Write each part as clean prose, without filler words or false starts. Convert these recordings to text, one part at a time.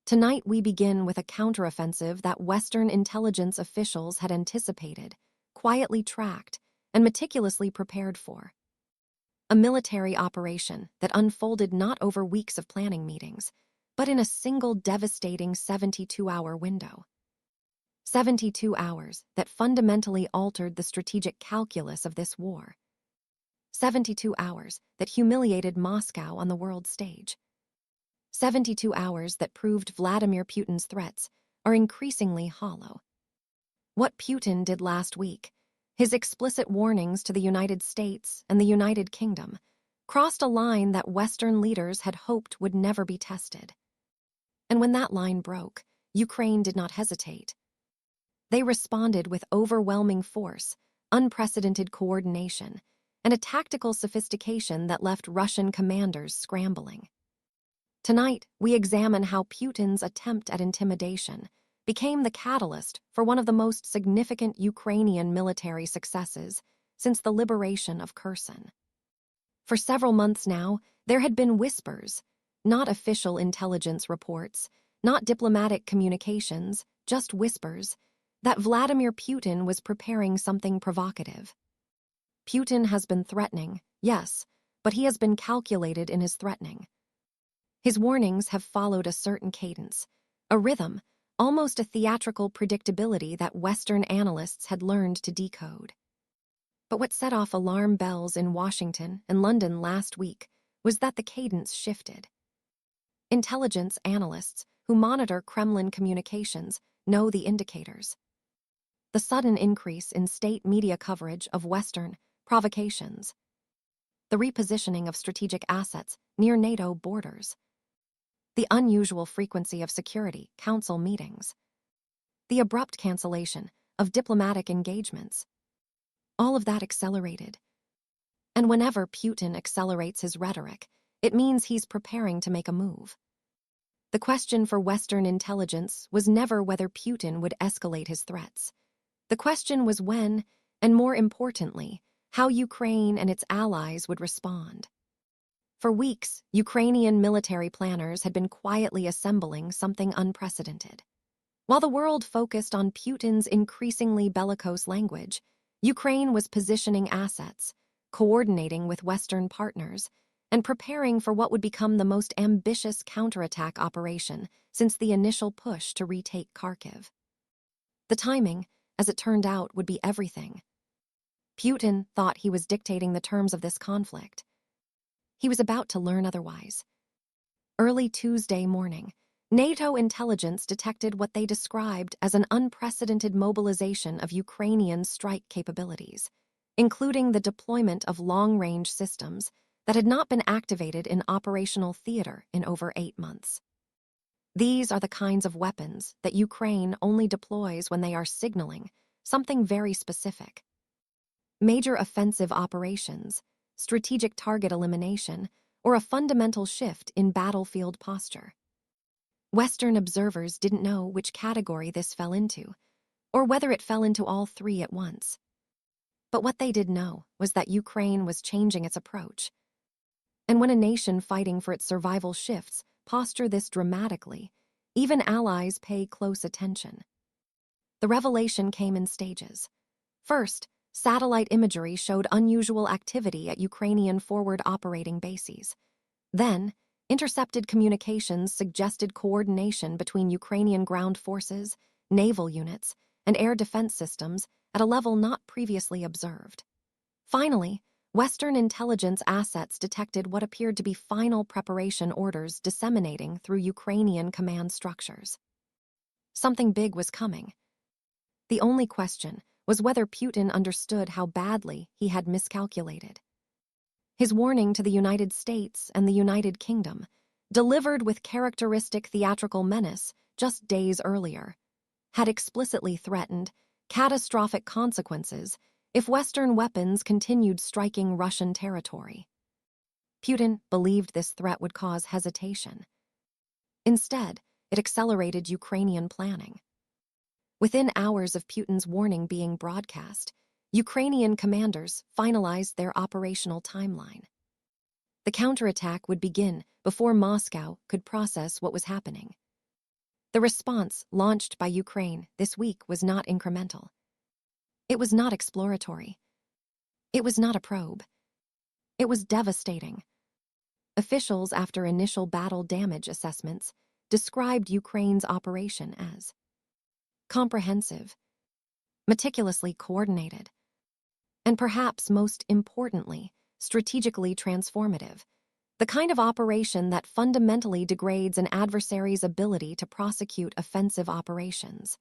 Tonight we begin with a counteroffensive that Western intelligence officials had anticipated, quietly tracked, and meticulously prepared for. A military operation that unfolded not over weeks of planning meetings, but in a single devastating 72-hour window. 72 hours that fundamentally altered the strategic calculus of this war. 72 hours that humiliated Moscow on the world stage. 72 hours that proved Vladimir Putin's threats are increasingly hollow. What Putin did last week, his explicit warnings to the United States and the United Kingdom, crossed a line that Western leaders had hoped would never be tested. And when that line broke, Ukraine did not hesitate. They responded with overwhelming force, unprecedented coordination, and a tactical sophistication that left Russian commanders scrambling. Tonight, we examine how Putin's attempt at intimidation became the catalyst for one of the most significant Ukrainian military successes since the liberation of Kherson. For several months now, there had been whispers, not official intelligence reports, not diplomatic communications, just whispers, that Vladimir Putin was preparing something provocative. Putin has been threatening, yes, but he has been calculated in his threatening. His warnings have followed a certain cadence, a rhythm, almost a theatrical predictability that Western analysts had learned to decode. But what set off alarm bells in Washington and London last week was that the cadence shifted. Intelligence analysts who monitor Kremlin communications know the indicators. The sudden increase in state media coverage of Western provocations. The repositioning of strategic assets near NATO borders. The unusual frequency of Security Council meetings. The abrupt cancellation of diplomatic engagements. All of that accelerated. And whenever Putin accelerates his rhetoric, it means he's preparing to make a move. The question for Western intelligence was never whether Putin would escalate his threats. The question was when, and more importantly, how Ukraine and its allies would respond. For weeks, Ukrainian military planners had been quietly assembling something unprecedented. While the world focused on Putin's increasingly bellicose language, Ukraine was positioning assets, coordinating with Western partners, and preparing for what would become the most ambitious counterattack operation since the initial push to retake Kharkiv. The timing, as it turned out, would be everything. Putin thought he was dictating the terms of this conflict. He was about to learn otherwise. Early Tuesday morning, NATO intelligence detected what they described as an unprecedented mobilization of Ukrainian strike capabilities, including the deployment of long-range systems that had not been activated in operational theater in over 8 months. These are the kinds of weapons that Ukraine only deploys when they are signaling something very specific. Major offensive operations, strategic target elimination, or a fundamental shift in battlefield posture. Western observers didn't know which category this fell into, or whether it fell into all three at once. But what they did know was that Ukraine was changing its approach. And when a nation fighting for its survival shifts posture this dramatically, even allies pay close attention. The revelation came in stages. First, satellite imagery showed unusual activity at Ukrainian forward operating bases. Then, intercepted communications suggested coordination between Ukrainian ground forces, naval units, and air defense systems at a level not previously observed. Finally, Western intelligence assets detected what appeared to be final preparation orders disseminating through Ukrainian command structures. Something big was coming. The only question was whether Putin understood how badly he had miscalculated. His warning to the United States and the United Kingdom, delivered with characteristic theatrical menace just days earlier, had explicitly threatened catastrophic consequences if Western weapons continued striking Russian territory. Putin believed this threat would cause hesitation. Instead, it accelerated Ukrainian planning. Within hours of Putin's warning being broadcast, Ukrainian commanders finalized their operational timeline. The counterattack would begin before Moscow could process what was happening. The response launched by Ukraine this week was not incremental. It was not exploratory. It was not a probe. It was devastating. Officials, after initial battle damage assessments, described Ukraine's operation as comprehensive, meticulously coordinated, and perhaps most importantly, strategically transformative, the kind of operation that fundamentally degrades an adversary's ability to prosecute offensive operations.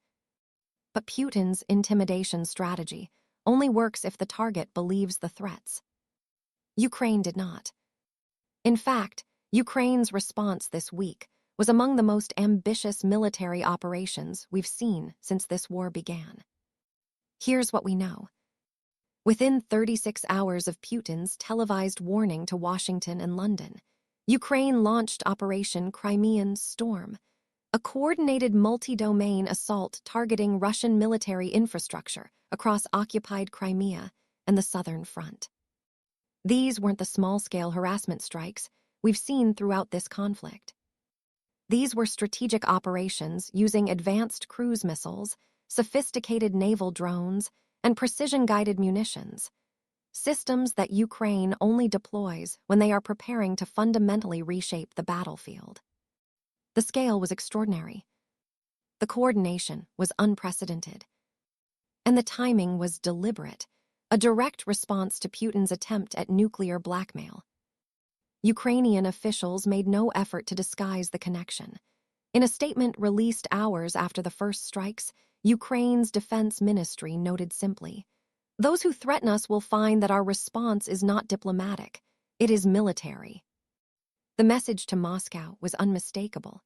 But Putin's intimidation strategy only works if the target believes the threats. Ukraine did not. In fact, Ukraine's response this week was among the most ambitious military operations we've seen since this war began. Here's what we know. Within 36 hours of Putin's televised warning to Washington and London, Ukraine launched Operation Crimean Storm, a coordinated multi-domain assault targeting Russian military infrastructure across occupied Crimea and the southern front. These weren't the small-scale harassment strikes we've seen throughout this conflict. These were strategic operations using advanced cruise missiles, sophisticated naval drones, and precision-guided munitions, systems that Ukraine only deploys when they are preparing to fundamentally reshape the battlefield. The scale was extraordinary. The coordination was unprecedented. And the timing was deliberate, a direct response to Putin's attempt at nuclear blackmail. Ukrainian officials made no effort to disguise the connection. In a statement released hours after the first strikes, Ukraine's defense ministry noted simply, "Those who threaten us will find that our response is not diplomatic, it is military." The message to Moscow was unmistakable.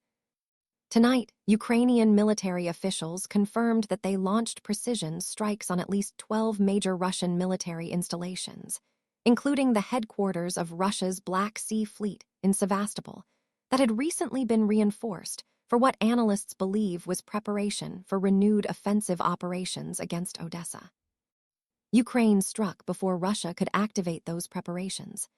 Tonight, Ukrainian military officials confirmed that they launched precision strikes on at least 12 major Russian military installations, including the headquarters of Russia's Black Sea Fleet in Sevastopol, that had recently been reinforced for what analysts believe was preparation for renewed offensive operations against Odessa. Ukraine struck before Russia could activate those preparations.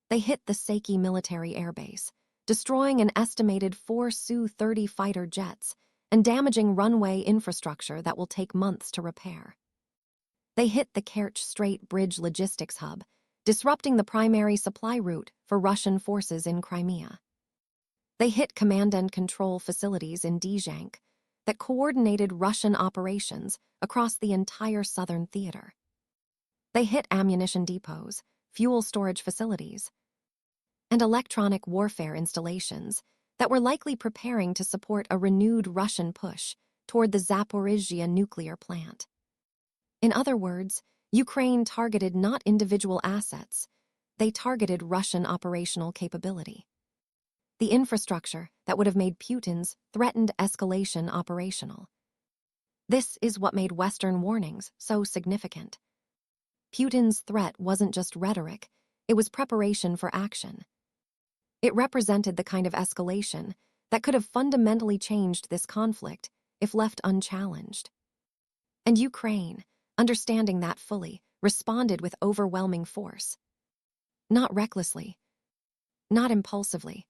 They hit the Saki military airbase, destroying an estimated 4 Su-30 fighter jets and damaging runway infrastructure that will take months to repair. They hit the Kerch Strait Bridge logistics hub, disrupting the primary supply route for Russian forces in Crimea. They hit command and control facilities in Dzhank that coordinated Russian operations across the entire southern theater. They hit ammunition depots, fuel storage facilities, and electronic warfare installations that were likely preparing to support a renewed Russian push toward the Zaporizhzhia nuclear plant. In other words, Ukraine targeted not individual assets, they targeted Russian operational capability. The infrastructure that would have made Putin's threatened escalation operational. This is what made Western warnings so significant. Putin's threat wasn't just rhetoric, it was preparation for action. It represented the kind of escalation that could have fundamentally changed this conflict if left unchallenged. And Ukraine, understanding that fully, responded with overwhelming force. Not recklessly, not impulsively,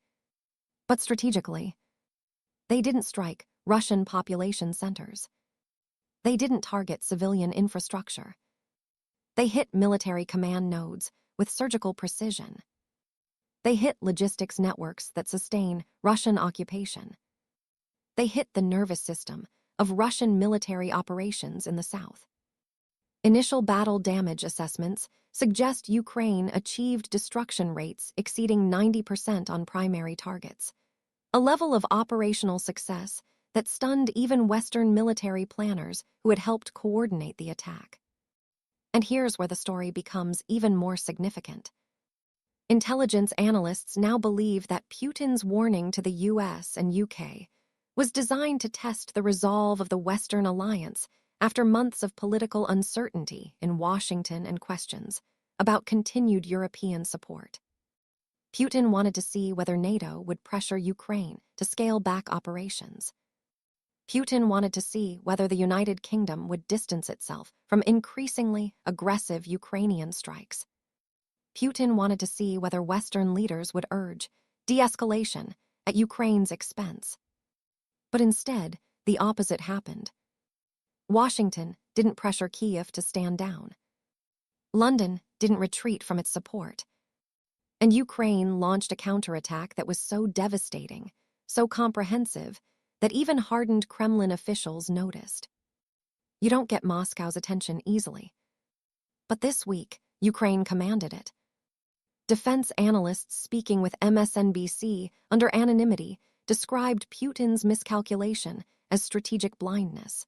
but strategically. They didn't strike Russian population centers. They didn't target civilian infrastructure. They hit military command nodes with surgical precision. They hit logistics networks that sustain Russian occupation. They hit the nervous system of Russian military operations in the south. Initial battle damage assessments suggest Ukraine achieved destruction rates exceeding 90% on primary targets, a level of operational success that stunned even Western military planners who had helped coordinate the attack. And here's where the story becomes even more significant. Intelligence analysts now believe that Putin's warning to the US and UK was designed to test the resolve of the Western alliance after months of political uncertainty in Washington and questions about continued European support. Putin wanted to see whether NATO would pressure Ukraine to scale back operations. Putin wanted to see whether the United Kingdom would distance itself from increasingly aggressive Ukrainian strikes. Putin wanted to see whether Western leaders would urge de-escalation at Ukraine's expense. But instead, the opposite happened. Washington didn't pressure Kyiv to stand down. London didn't retreat from its support. And Ukraine launched a counterattack that was so devastating, so comprehensive, that even hardened Kremlin officials noticed. You don't get Moscow's attention easily. But this week, Ukraine commanded it. Defense analysts speaking with MSNBC under anonymity described Putin's miscalculation as strategic blindness,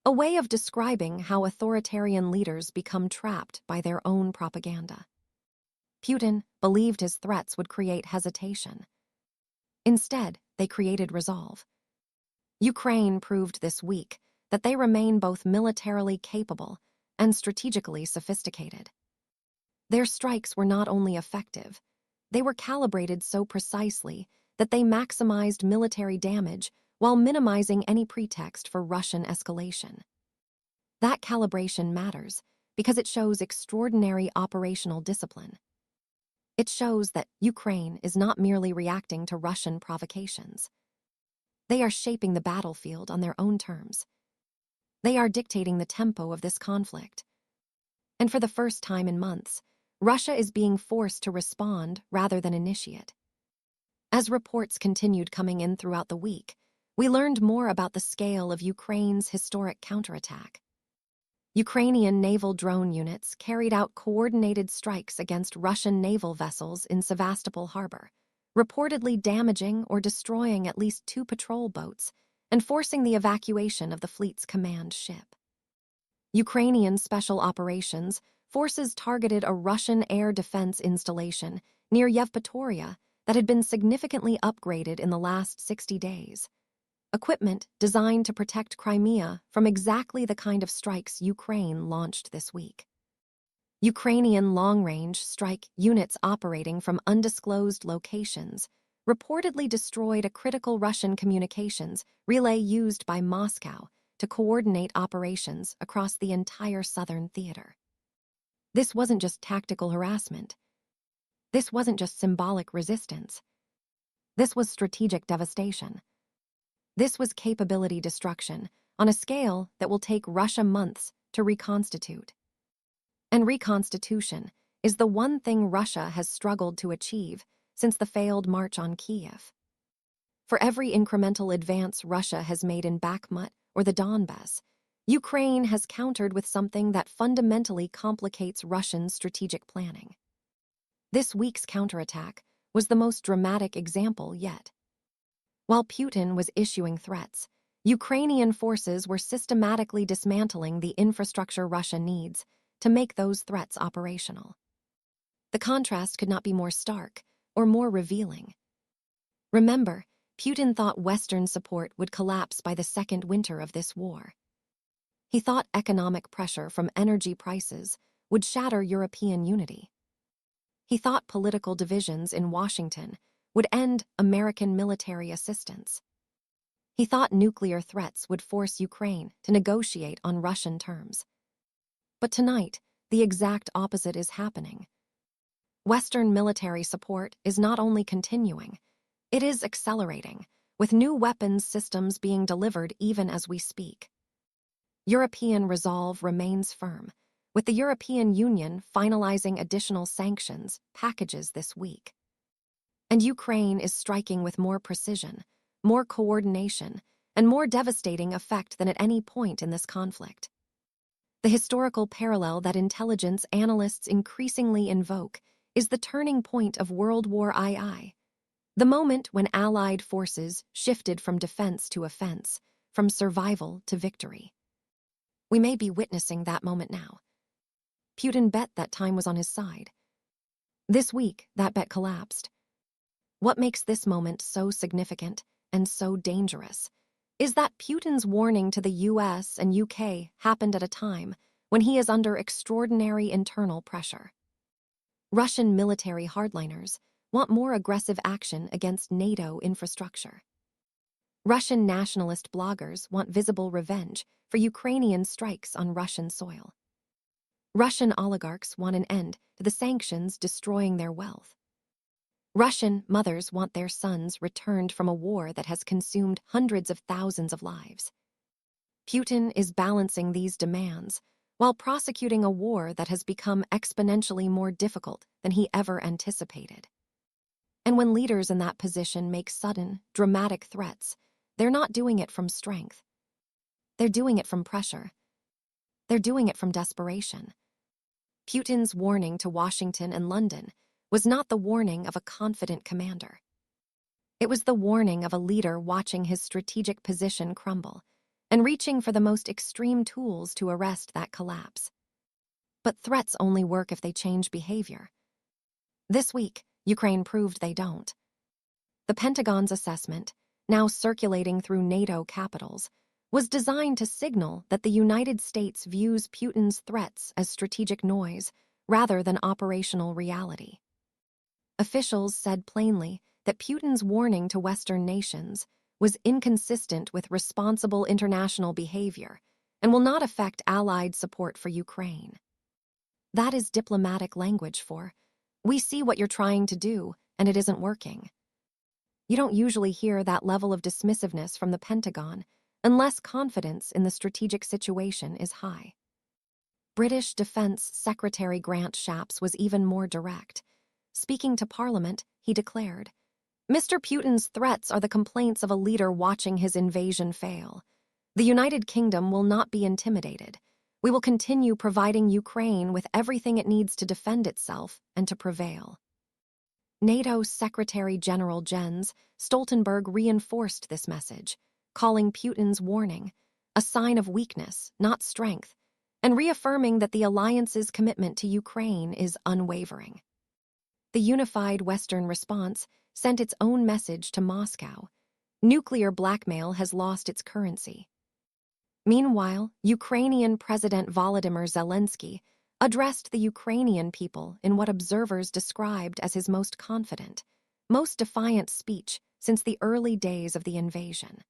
a way of describing how authoritarian leaders become trapped by their own propaganda. Putin believed his threats would create hesitation. Instead, they created resolve. Ukraine proved this week that they remain both militarily capable and strategically sophisticated. Their strikes were not only effective, they were calibrated so precisely that they maximized military damage while minimizing any pretext for Russian escalation. That calibration matters because it shows extraordinary operational discipline. It shows that Ukraine is not merely reacting to Russian provocations. They are shaping the battlefield on their own terms. They are dictating the tempo of this conflict. And for the first time in months, Russia is being forced to respond rather than initiate. As reports continued coming in throughout the week, we learned more about the scale of Ukraine's historic counterattack. Ukrainian naval drone units carried out coordinated strikes against Russian naval vessels in Sevastopol harbor, reportedly damaging or destroying at least 2 patrol boats and forcing the evacuation of the fleet's command ship. Ukrainian special operations forces targeted a Russian air defense installation near Yevpatoria that had been significantly upgraded in the last 60 days. Equipment designed to protect Crimea from exactly the kind of strikes Ukraine launched this week. Ukrainian long-range strike units operating from undisclosed locations reportedly destroyed a critical Russian communications relay used by Moscow to coordinate operations across the entire southern theater. This wasn't just tactical harassment. This wasn't just symbolic resistance. This was strategic devastation. This was capability destruction on a scale that will take Russia months to reconstitute. And reconstitution is the one thing Russia has struggled to achieve since the failed march on Kyiv. For every incremental advance Russia has made in Bakhmut or the Donbass, Ukraine has countered with something that fundamentally complicates Russian strategic planning. This week's counterattack was the most dramatic example yet. While Putin was issuing threats, Ukrainian forces were systematically dismantling the infrastructure Russia needs to make those threats operational. The contrast could not be more stark or more revealing. Remember, Putin thought Western support would collapse by the second winter of this war. He thought economic pressure from energy prices would shatter European unity. He thought political divisions in Washington would end American military assistance. He thought nuclear threats would force Ukraine to negotiate on Russian terms. But tonight, the exact opposite is happening. Western military support is not only continuing, it is accelerating, with new weapons systems being delivered even as we speak. European resolve remains firm, with the European Union finalizing additional sanctions packages this week. And Ukraine is striking with more precision, more coordination, and more devastating effect than at any point in this conflict. The historical parallel that intelligence analysts increasingly invoke is the turning point of World War II, the moment when Allied forces shifted from defense to offense, from survival to victory. We may be witnessing that moment now. Putin bet that time was on his side. This week, that bet collapsed. What makes this moment so significant and so dangerous is that Putin's warning to the US and UK happened at a time when he is under extraordinary internal pressure. Russian military hardliners want more aggressive action against NATO infrastructure. Russian nationalist bloggers want visible revenge for Ukrainian strikes on Russian soil. Russian oligarchs want an end to the sanctions destroying their wealth. Russian mothers want their sons returned from a war that has consumed hundreds of thousands of lives. Putin is balancing these demands while prosecuting a war that has become exponentially more difficult than he ever anticipated. And when leaders in that position make sudden, dramatic threats, they're not doing it from strength. They're doing it from pressure. They're doing it from desperation. Putin's warning to Washington and London was not the warning of a confident commander. It was the warning of a leader watching his strategic position crumble and reaching for the most extreme tools to arrest that collapse. But threats only work if they change behavior. This week, Ukraine proved they don't. The Pentagon's assessment, now circulating through NATO capitals, was designed to signal that the United States views Putin's threats as strategic noise rather than operational reality. Officials said plainly that Putin's warning to Western nations was inconsistent with responsible international behavior and will not affect Allied support for Ukraine. That is diplomatic language for, "We see what you're trying to do, and it isn't working." You don't usually hear that level of dismissiveness from the Pentagon unless confidence in the strategic situation is high. British Defense Secretary Grant Shapps was even more direct. Speaking to Parliament, he declared, "Mr. Putin's threats are the complaints of a leader watching his invasion fail. The United Kingdom will not be intimidated. We will continue providing Ukraine with everything it needs to defend itself and to prevail." NATO Secretary General Jens Stoltenberg reinforced this message, calling Putin's warning a sign of weakness, not strength, and reaffirming that the alliance's commitment to Ukraine is unwavering. The unified Western response sent its own message to Moscow. Nuclear blackmail has lost its currency. Meanwhile, Ukrainian President Volodymyr Zelensky addressed the Ukrainian people in what observers described as his most confident, most defiant speech since the early days of the invasion.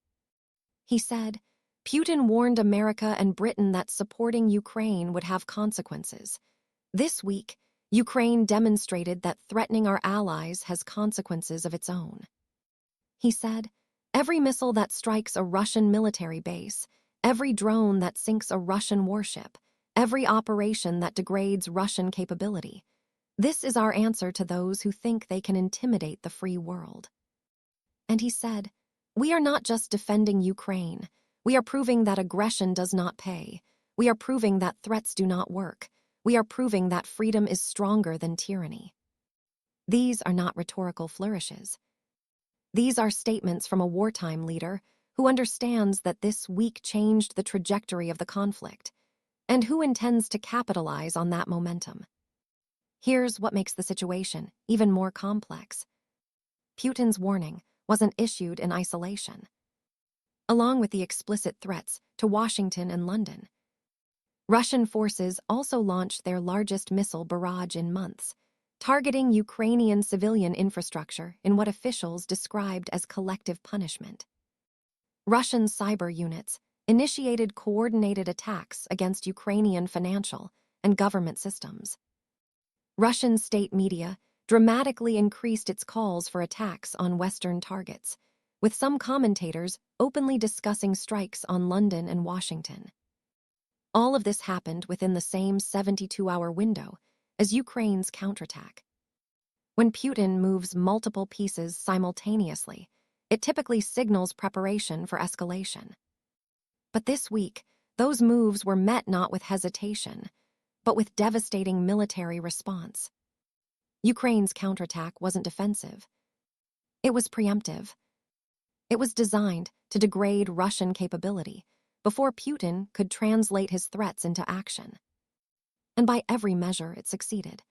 He said, "Putin warned America and Britain that supporting Ukraine would have consequences. This week, Ukraine demonstrated that threatening our allies has consequences of its own." He said, "Every missile that strikes a Russian military base, every drone that sinks a Russian warship, every operation that degrades Russian capability, this is our answer to those who think they can intimidate the free world." And he said, "We are not just defending Ukraine. We are proving that aggression does not pay. We are proving that threats do not work. We are proving that freedom is stronger than tyranny." These are not rhetorical flourishes. These are statements from a wartime leader who understands that this week changed the trajectory of the conflict, and who intends to capitalize on that momentum. Here's what makes the situation even more complex. Putin's warning wasn't issued in isolation. Along with the explicit threats to Washington and London, Russian forces also launched their largest missile barrage in months, targeting Ukrainian civilian infrastructure in what officials described as collective punishment. Russian cyber units initiated coordinated attacks against Ukrainian financial and government systems. Russian state media dramatically increased its calls for attacks on Western targets, with some commentators openly discussing strikes on London and Washington. All of this happened within the same 72-hour window as Ukraine's counterattack. When Putin moves multiple pieces simultaneously, it typically signals preparation for escalation. But this week, those moves were met not with hesitation, but with devastating military response. Ukraine's counterattack wasn't defensive. It was preemptive. It was designed to degrade Russian capability before Putin could translate his threats into action. And by every measure, it succeeded.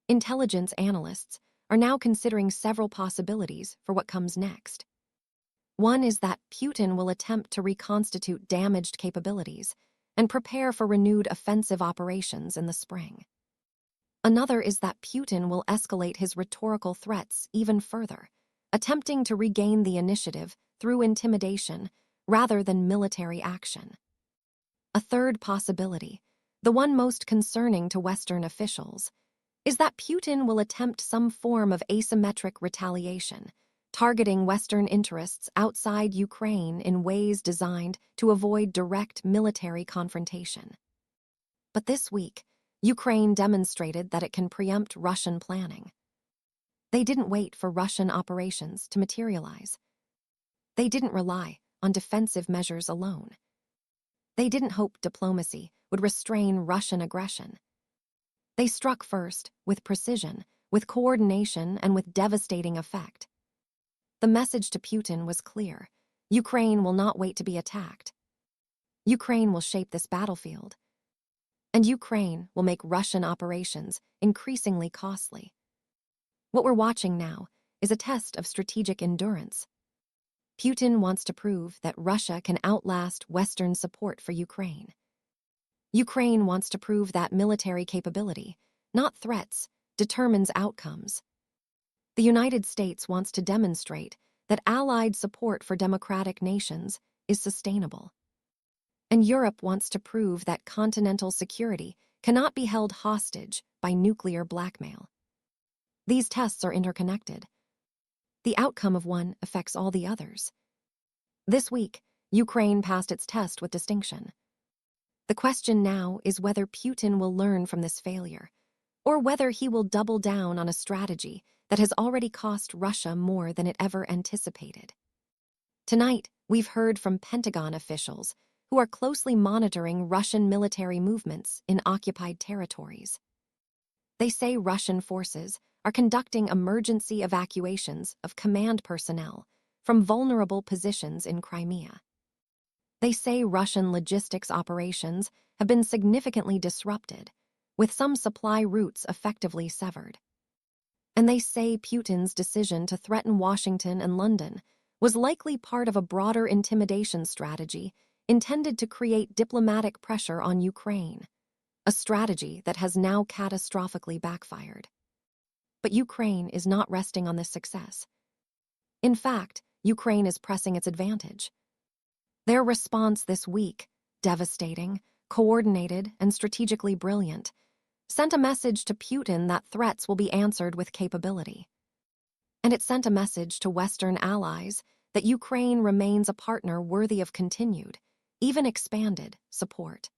Intelligence analysts are now considering several possibilities for what comes next. One is that Putin will attempt to reconstitute damaged capabilities and prepare for renewed offensive operations in the spring. Another is that Putin will escalate his rhetorical threats even further, attempting to regain the initiative through intimidation rather than military action. A third possibility, the one most concerning to Western officials, is that Putin will attempt some form of asymmetric retaliation, targeting Western interests outside Ukraine in ways designed to avoid direct military confrontation. But this week, Ukraine demonstrated that it can preempt Russian planning. They didn't wait for Russian operations to materialize. They didn't rely on defensive measures alone. They didn't hope diplomacy would restrain Russian aggression. They struck first, with precision, with coordination, and with devastating effect. The message to Putin was clear: Ukraine will not wait to be attacked. Ukraine will shape this battlefield. And Ukraine will make Russian operations increasingly costly. What we're watching now is a test of strategic endurance. Putin wants to prove that Russia can outlast Western support for Ukraine. Ukraine wants to prove that military capability, not threats, determines outcomes. The United States wants to demonstrate that allied support for democratic nations is sustainable. And Europe wants to prove that continental security cannot be held hostage by nuclear blackmail. These tests are interconnected. The outcome of one affects all the others. This week, Ukraine passed its test with distinction. The question now is whether Putin will learn from this failure, or whether he will double down on a strategy that has already cost Russia more than it ever anticipated. Tonight, we've heard from Pentagon officials who are closely monitoring Russian military movements in occupied territories. They say Russian forces are conducting emergency evacuations of command personnel from vulnerable positions in Crimea. They say Russian logistics operations have been significantly disrupted, with some supply routes effectively severed. And they say Putin's decision to threaten Washington and London was likely part of a broader intimidation strategy intended to create diplomatic pressure on Ukraine, a strategy that has now catastrophically backfired. But Ukraine is not resting on this success. In fact, Ukraine is pressing its advantage. Their response this week, devastating, coordinated, and strategically brilliant, sent a message to Putin that threats will be answered with capability. And it sent a message to Western allies that Ukraine remains a partner worthy of continued, even expanded, support.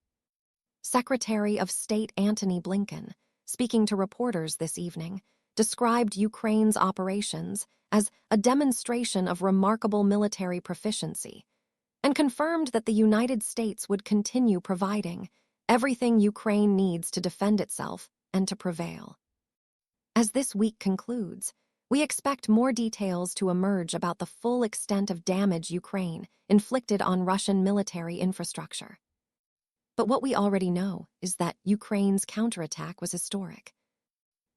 Secretary of State Antony Blinken, speaking to reporters this evening, described Ukraine's operations as a demonstration of remarkable military proficiency, and confirmed that the United States would continue providing everything Ukraine needs to defend itself and to prevail. As this week concludes, we expect more details to emerge about the full extent of damage Ukraine inflicted on Russian military infrastructure. But what we already know is that Ukraine's counterattack was historic.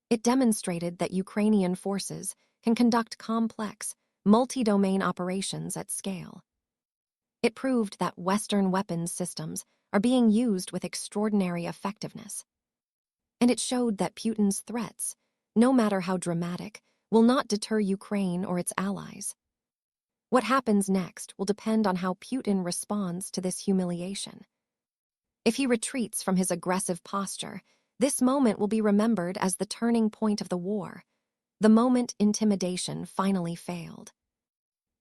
It demonstrated that Ukrainian forces can conduct complex, multi-domain operations at scale. It proved that Western weapons systems are being used with extraordinary effectiveness. And it showed that Putin's threats, no matter how dramatic, will not deter Ukraine or its allies. What happens next will depend on how Putin responds to this humiliation. If he retreats from his aggressive posture, this moment will be remembered as the turning point of the war, the moment intimidation finally failed.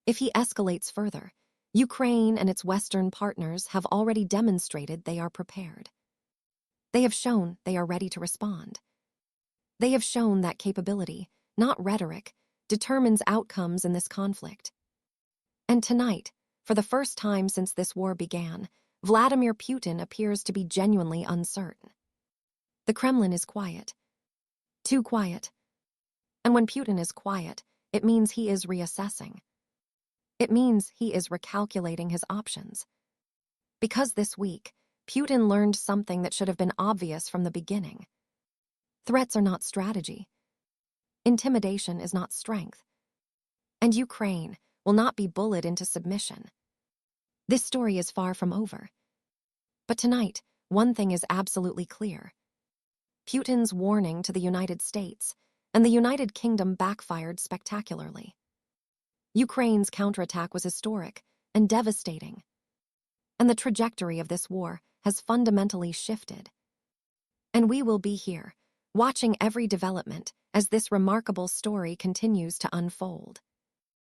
If he escalates further, Ukraine and its Western partners have already demonstrated they are prepared. They have shown they are ready to respond. They have shown that capability, not rhetoric, determines outcomes in this conflict. And tonight, for the first time since this war began, Vladimir Putin appears to be genuinely uncertain. The Kremlin is quiet. Too quiet. And when Putin is quiet, it means he is reassessing. It means he is recalculating his options. Because this week, Putin learned something that should have been obvious from the beginning. Threats are not strategy. Intimidation is not strength. And Ukraine will not be bullied into submission. This story is far from over. But tonight, one thing is absolutely clear. Putin's warning to the United States and the United Kingdom backfired spectacularly. Ukraine's counterattack was historic and devastating. And the trajectory of this war has fundamentally shifted. And we will be here, watching every development as this remarkable story continues to unfold.